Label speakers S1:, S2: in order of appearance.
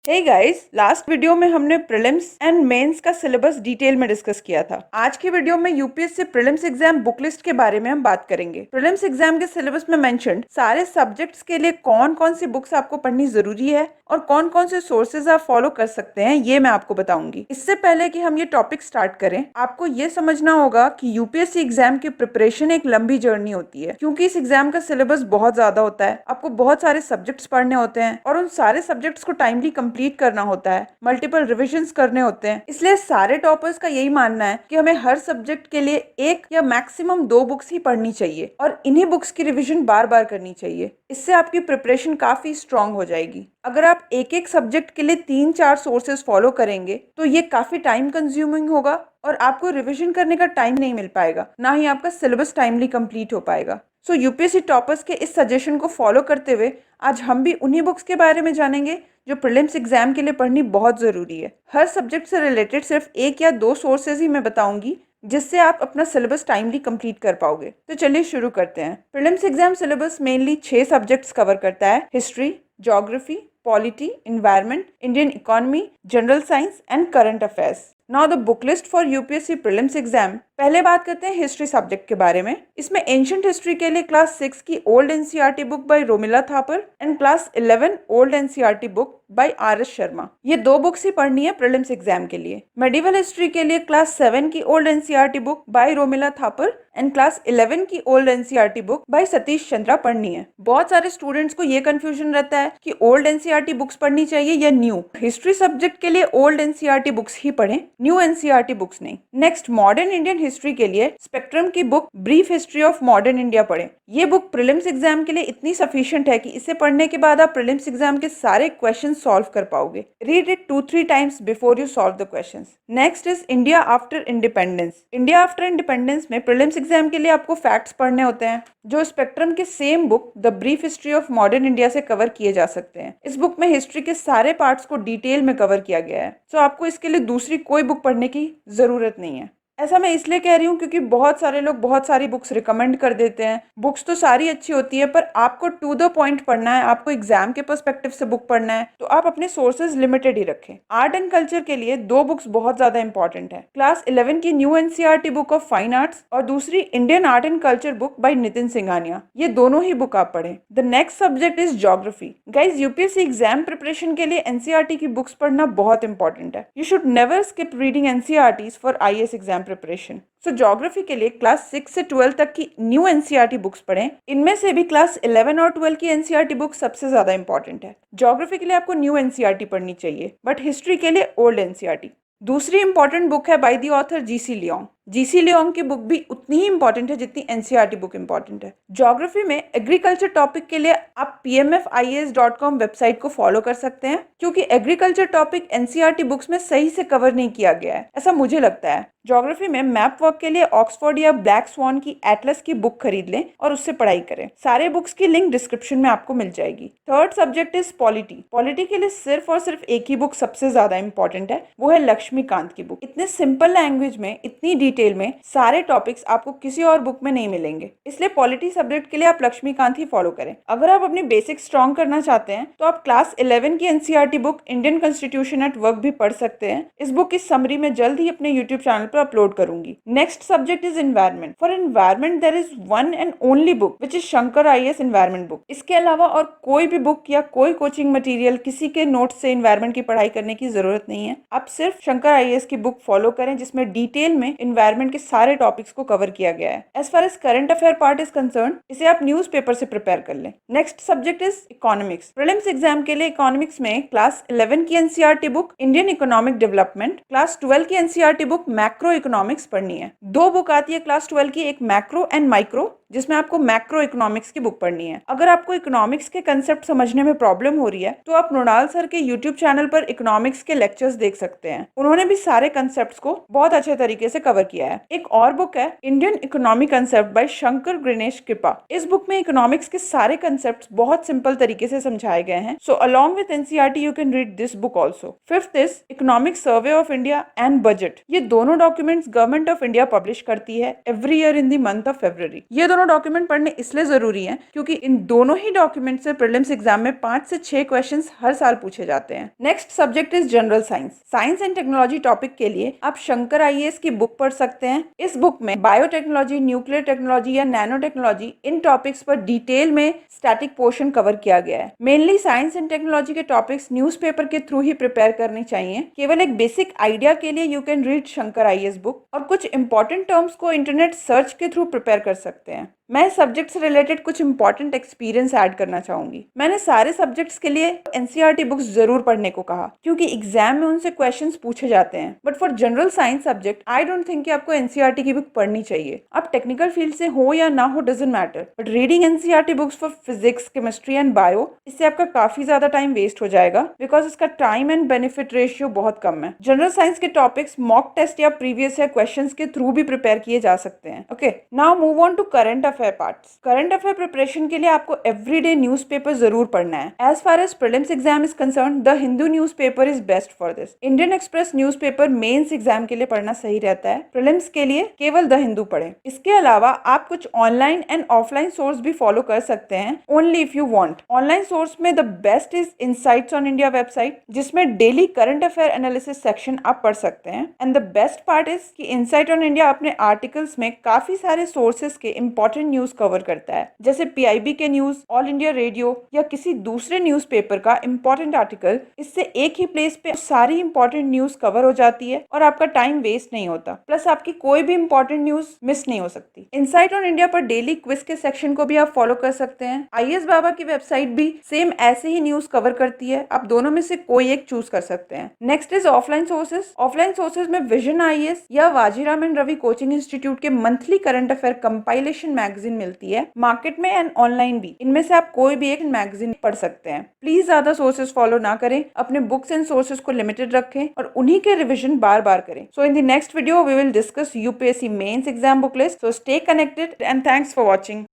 S1: Hey guys, last video में हमने prelims and mains का सिलेबस डिटेल में डिस्कस किया था। आज की वीडियो में UPSC prelims exam book list के बारे में हम बात करेंगे। प्रीलिम्स एग्जाम के सिलेबस में मेंशन्ड सारे सब्जेक्ट्स के लिए कौन कौन सी बुक्स आपको पढ़नी जरूरी है और कौन कौन से सोर्सेज आप फॉलो कर सकते हैं, ये मैं आपको बताऊंगी। इससे पहले कि हम ये टॉपिक स्टार्ट करें, आपको ये समझना होगा कि यूपीएससी एग्जाम की प्रिपरेशन एक लंबी जर्नी होती है, क्योंकि इस एग्जाम का सिलेबस बहुत ज्यादा होता है। आपको बहुत सारे सब्जेक्ट्स पढ़ने होते हैं और उन सारे सब्जेक्ट्स को टाइमली कंप्लीट करना होता है, मल्टीपल रिविजन्स करने होते हैं। इसलिए सारे टॉपर्स का यही मानना है कि हमें हर सब्जेक्ट के लिए एक या मैक्सिमम 2 बुक्स ही पढ़नी चाहिए और इन्हीं बुक्स की रिविजन बार बार करनी चाहिए। इससे आपकी प्रिपरेशन काफी स्ट्रांग हो जाएगी। अगर आप एक एक सब्जेक्ट के लिए 3-4 सोर्सेज फॉलो करेंगे तो ये काफी टाइम कंज्यूमिंग होगा और आपको रिविजन करने का टाइम नहीं मिल पाएगा, ना ही आपका सिलेबस टाइमली कंप्लीट हो पाएगा। सो यूपीएससी टॉपर्स के इस सजेशन को फॉलो करते हुए आज हम भी उन्हीं बुक्स के बारे में जानेंगे जो प्रीलिम्स एग्जाम के लिए पढ़नी बहुत जरूरी है। हर सब्जेक्ट से रिलेटेड सिर्फ 1 या 2 सोर्सेज ही मैं बताऊंगी, जिससे आप अपना सिलेबस टाइमली कंप्लीट कर पाओगे। तो चलिए शुरू करते हैं। Prelims exam syllabus mainly 6 subjects cover करता है: history, geography, polity, environment, Indian economy, general science and current affairs. Now the book list for UPSC prelims exam. पहले बात करते हैं हिस्ट्री सब्जेक्ट के बारे में। इसमें एंशिएंट हिस्ट्री के लिए क्लास 6 की old NCERT book by Romila Thapar and class 11 old NCERT book by RS. Sharma. ये 2 बुक्स ही पढ़नी है प्रीलिम्स एग्जाम के लिए। मेडिवल हिस्ट्री के लिए क्लास 7 की old NCERT book by Romila Thapar and class 11 की old NCERT book by Satish Chandra पढ़नी है। बहुत सारे स्टूडेंट्स को ये कंफ्यूजन रहता है कि ओल्ड एनसीईआरटी बुक्स पढ़नी चाहिए या न्यू। हिस्ट्री सब्जेक्ट के लिए ओल्ड एनसीईआरटी बुक्स ही पढ़ें, न्यू एनसीईआरटी बुक्स नहीं। नेक्स्ट, मॉडर्न इंडियन हिस्ट्री के लिए स्पेक्ट्रम की book brief history of modern India पढ़ें। ये बुक प्रीलिम्स एग्जाम के लिए इतनी सफिशिएंट है कि इसे पढ़ने के बाद आप प्रीलिम्स एग्जाम के सारे क्वेश्चन सॉल्व कर पाओगे। Read it 2-3 times before you solve the questions. Next is India after independence. India after independence में प्रीलिम्स एग्जाम के लिए आपको फैक्ट्स पढ़ने होते हैं, जो स्पेक्ट्रम के same book the brief history of modern India से कवर किए जा सकते हैं। इस बुक में हिस्ट्री के सारे पार्ट्स को डिटेल में कवर किया गया है, सो आपको इसके लिए दूसरी कोई बुक पढ़ने की जरूरत नहीं है। ऐसा मैं इसलिए कह रही हूँ क्योंकि बहुत सारे लोग बहुत सारी बुक्स रिकमेंड कर देते हैं। बुक्स तो सारी अच्छी होती है, पर आपको टू द पॉइंट पढ़ना है, आपको एग्जाम के पर्सपेक्टिव से बुक पढ़ना है, तो आप अपने सोर्सेज लिमिटेड ही रखें। आर्ट एंड कल्चर के लिए 2 बुक्स बहुत ज्यादा इंपॉर्टेंट है। क्लास 11 की new NCERT book of fine arts और दूसरी Indian art and culture book by Nitin Singhania. ये दोनों ही बुक आप पढ़ें। The next subject is geography. Guys, UPSC exam preparation के लिए एनसीईआरटी की बुक्स पढ़ना बहुत इंपॉर्टेंट है। You should never skip reading NCERTs for IAS exam preparation. So geography के लिए क्लास 6 से 12 तक की न्यू एनसीईआरटी बुक्स पढ़ें। इनमें से भी क्लास 11 और 12 की एनसीईआरटी बुक सबसे ज्यादा इंपॉर्टेंट है। ज्योग्राफी के लिए आपको न्यू एनसीईआरटी पढ़नी चाहिए, बट हिस्ट्री के लिए ओल्ड एनसीईआरटी। दूसरी इंपॉर्टेंट बुक है by the author GC Leong. GC Leong की बुक भी उतनी ही इंपॉर्टेंट है जितनी एनसीईआरटी बुक इंपॉर्टेंट है। ज्योग्राफी में एग्रीकल्चर टॉपिक के लिए आप pmfias.com वेबसाइट को फॉलो कर सकते हैं, क्योंकि एग्रीकल्चर टॉपिक एनसीईआरटी बुक्स में सही से कवर नहीं किया गया है, ऐसा मुझे लगता है। ज्योग्राफी में मैप वर्क के लिए ऑक्सफोर्ड या ब्लैक स्वॉन की एटलस की बुक खरीद लें और उससे पढ़ाई करें। सारे बुक्स की लिंक डिस्क्रिप्शन में आपको मिल जाएगी। Third subject is polity. Polity के लिए सिर्फ और सिर्फ एक ही बुक सबसे ज्यादा इंपॉर्टेंट है, वो है लक्ष्मीकांत की बुक। इतने सिंपल लैंग्वेज में, इतनी डिटेल में सारे टॉपिक्स आपको किसी और बुक में नहीं मिलेंगे, इसलिए पॉलिटी सब्जेक्ट के लिए आप लक्ष्मीकांत ही फॉलो करें। अगर आप अपनी बेसिक स्ट्रॉन्ग करना चाहते हैं तो आप क्लास 11 की NCERT book Indian constitution at work भी पढ़ सकते हैं। इस बुक की समरी में जल्द ही अपने यूट्यूब चैनल पर अपलोड करूंगी। Next subject is environment. For environment there is one and only book which is Shankar IAS environment book. इसके अलावा और कोई भी बुक या कोई कोचिंग मटेरियल, किसी के नोट्स से एनवायरमेंट की पढ़ाई करने की जरूरत नहीं है। आप सिर्फ शंकर आईएएस की बुक फॉलो करें, जिसमें डिटेल में एनवायरमेंट के सारे टॉपिक्स को कवर किया गया है। As far as current affair part is concern, इसे आप न्यूज़पेपर से प्रिपेयर कर लें। Next subject is economics. Prelims exam के लिए इकोनॉमिक्स में क्लास 11 की NCERT book Indian economic development, class 12 की एनसीईआरटी बुक मैक्रो इकोनॉमिक्स पढ़नी है। 2 बुक आती है क्लास 12 की, एक मैक्रो एंड माइक्रो, जिसमें आपको मैक्रो इकोनॉमिक्स की बुक पढ़नी है। अगर आपको इकोनॉमिक्स के कंसेप्ट समझने में प्रॉब्लम हो रही है तो आप मृणाल सर के यूट्यूब चैनल पर इकोनॉमिक्स के लेक्चर्स देख सकते हैं। उन्होंने भी सारे कंसेप्ट्स को बहुत अच्छे तरीके से कवर किया है। एक और बुक है Indian economic concept by Shankar Ganesh कृपा। इस बुक में इकोनॉमिक्स के सारे कंसेप्ट्स बहुत सिंपल तरीके से समझाए गए हैं। So along with NCERT you can read this book also. Fifth is economic survey of India and budget. ये दोनों documents government of India publish करती है every year in the month of February. ये दोनों डॉक्यूमेंट पढ़ने इसलिए जरूरी हैं क्योंकि इन दोनों ही डॉक्यूमेंट से प्रीलिम्स एग्जाम में 5 से 6 क्वेश्चंस हर साल पूछे जाते हैं। Next subject is general science. Science and technology topic के लिए आप शंकर आईएएस की बुक पढ़ सकते हैं। इस बुक में बायोटेक्नोलॉजी, न्यूक्लियर टेक्नोलॉजी या नैनो टेक्नोलॉजी इन टॉपिक्स पर डिटेल में स्टैटिक पोर्शन कवर किया गया है। मेनली साइंस एंड टेक्नोलॉजी के टॉपिक्स न्यूज़पेपर के थ्रू ही प्रिपेयर करनी चाहिए। केवल एक बेसिक आइडिया के लिए you can read Shankar IAS book और कुछ इंपॉर्टेंट टर्म्स को इंटरनेट सर्च के थ्रू प्रिपेयर कर सकते हैं। मैं सब्जेक्ट से रिलेटेड कुछ इंपॉर्टेंट एक्सपीरियंस ऐड करना चाहूंगी। मैंने सारे सब्जेक्ट्स के लिए एनसीईआरटी बुक्स जरूर पढ़ने को कहा क्योंकि एग्जाम में उनसे क्वेश्चंस पूछे जाते हैं। But for general science subject I don't think कि आपको एनसीईआरटी की बुक पढ़नी चाहिए। आप टेक्निकल फील्ड से हो या ना हो doesn't matter, but reading NCERT books for physics, chemistry and bio, इससे आपका काफी ज्यादा टाइम वेस्ट हो जाएगा बिकॉज इसका टाइम एंड बेनिफिट रेशियो बहुत कम है। जनरल साइंस के टॉपिक्स मॉक टेस्ट या प्रीवियस ईयर क्वेश्चंस के थ्रू भी प्रिपेयर किए जा सकते हैं। Okay, now move on to current affair parts. Current affair preparation के लिए आपको एवरीडे न्यूज़पेपर जरूर पढ़ना है। As far as prelims exam is concern, the Hindu newspaper is best for this. Indian Express newspaper mains exam के लिए पढ़ना सही रहता है। प्रीलिम्स के लिए केवल द हिंदू पढ़ें। इसके अलावा आप कुछ ऑनलाइन एंड ऑफलाइन सोर्स भी फॉलो कर सकते हैं, only if you want. Online source में the best is insights on India website, जिसमें daily current affair analysis section आप पढ़ सकते हैं। And the best part is कि इनसाइट ऑन इंडिया अपने आर्टिकल्स में काफी सारे सोर्सेस के इंपॉर्टेंट न्यूज कवर करता है, जैसे पीआईबी के न्यूज, ऑल इंडिया रेडियो या किसी दूसरे न्यूज़पेपर का इंपॉर्टेंट आर्टिकल। इससे एक ही प्लेस पे सारी इंपॉर्टेंट न्यूज कवर हो जाती है और आपका टाइम वेस्ट नहीं होता। प्लस आपकी कोई भी इंपॉर्टेंट न्यूज मिस नहीं हो सकती। इनसाइट ऑन इंडिया पर डेली क्विज के सेक्शन को भी आप फॉलो कर सकते हैं। आईएएस बाबा की वेबसाइट भी सेम ऐसे ही न्यूज कवर करती है। आप दोनों में से कोई एक चूज कर सकते हैं। Next is offline sources. Offline sources में विजन आईएएस या Vajiram and Ravi coaching institute के monthly current affair compilation magazine मिलती है, मार्केट में एंड ऑनलाइन भी। इनमें से आप कोई भी एक मैगजीन पढ़ सकते हैं। प्लीज ज्यादा सोर्सेज फॉलो ना करें, अपने बुक्स एंड सोर्सेज को लिमिटेड रखें और उन्हीं के रिवीजन बार बार करें। So in the next video we will discuss UPSC mains exam book list. So stay connected and thanks for watching.